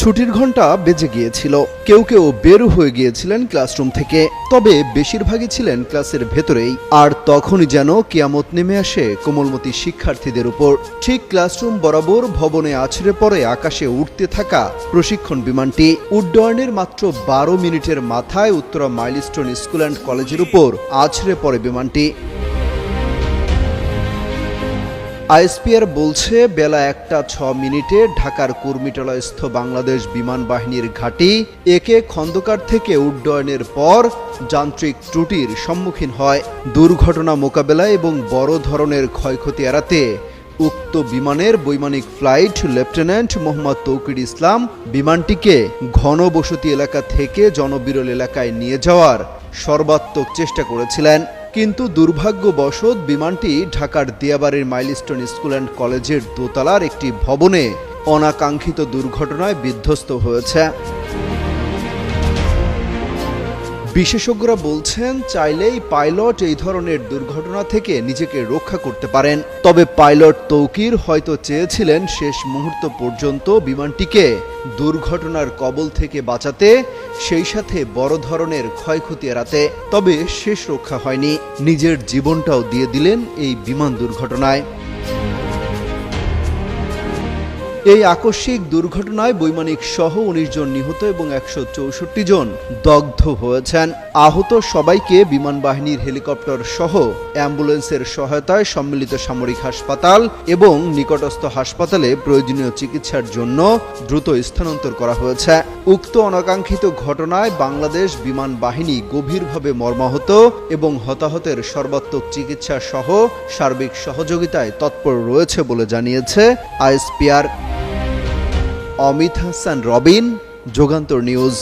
ছুটির ঘন্টা বেজে গিয়েছিল। কেউ কেউ বের হয়ে গিয়েছিলেন ক্লাসরুম থেকে, তবে বেশিরভাগই ছিলেন ক্লাসের ভেতরেই। আর তখনই যেন কিয়ামত নেমে আসে কোমলমতি শিক্ষার্থীদের উপর। ঠিক ক্লাসরুম বরাবর ভবনে আছড়ে পড়ে আকাশে উঠতে থাকা প্রশিক্ষণ বিমানটি। উড্ডয়নের মাত্র 12 মিনিটের মাথায় উত্তরা মাইলস্টোন স্কুল অ্যান্ড কলেজের উপর আছড়ে পড়ে বিমানটি। আইএসপিআর বলছে বেলা 1:06 ঢাকার কুর্মিটোলাস্থ বাংলাদেশ বিমান বাহিনীর ঘাঁটি একে খন্দকার থেকে উড্ডয়নের পর যান্ত্রিক ত্রুটির সম্মুখীন হয়। দুর্ঘটনা মোকাবেলায় এবং বড় ধরনের ক্ষয়ক্ষতি এড়াতে উক্ত বিমানের বৈমানিক ফ্লাইট লেফটেন্যান্ট মোহাম্মদ তৌকির ইসলাম বিমানটিকে ঘনবসতি এলাকা থেকে জনবিরল এলাকায় নিয়ে যাওয়ার সর্বাত্মক চেষ্টা করেছিলেন। কিন্তু দুর্ভাগ্যবশত বিমানটি ঢাকার দিয়াবাড়ির মাইলস্টোন স্কুল অ্যান্ড কলেজের দোতলার একটি ভবনে অনাকাঙ্ক্ষিত দুর্ঘটনায় বিধ্বস্ত হয়েছে। বিশেষজ্ঞরা বলছেন, চাইলেই পাইলট এই ধরনের দুর্ঘটনা থেকে নিজেকে রক্ষা করতে পারেন। তবে পাইলট তৌকির হয়তো চেয়েছিলেন শেষ মুহূর্ত পর্যন্ত বিমানটিকে দুর্ঘটনার কবল থেকে বাঁচাতে, সেই সাথে বড় ধরনের ক্ষয়ক্ষতি এড়াতে। তবে শেষ রক্ষা হয়নি, নিজের জীবনটাও দিয়ে দিলেন এই বিমান দুর্ঘটনায়। এই আকস্মিক দুর্ঘটনায় বৈমানিক সহ 19 জন নিহত এবং 164 জন দগ্ধ হয়েছেন। আহত সবাইকে বিমান বাহিনীর হেলিকপ্টার সহ অ্যাম্বুলেন্সের সহায়তায় সম্মিলিত সামরিক হাসপাতাল এবং নিকটস্থ হাসপাতালে প্রয়োজনীয় চিকিৎসার জন্য দ্রুত স্থানান্তর করা হয়েছে। উক্ত অনাকাঙ্ক্ষিত ঘটনায় বাংলাদেশ বিমান বাহিনী গভীরভাবে মর্মাহত এবং হতাহতের সর্বাত্মক চিকিৎসা সহ সার্বিক সহযোগিতায় তৎপর রয়েছে বলে জানিয়েছে আইএসপিআর। অমিত হাসান রবিন, যুগান্তর নিউজ।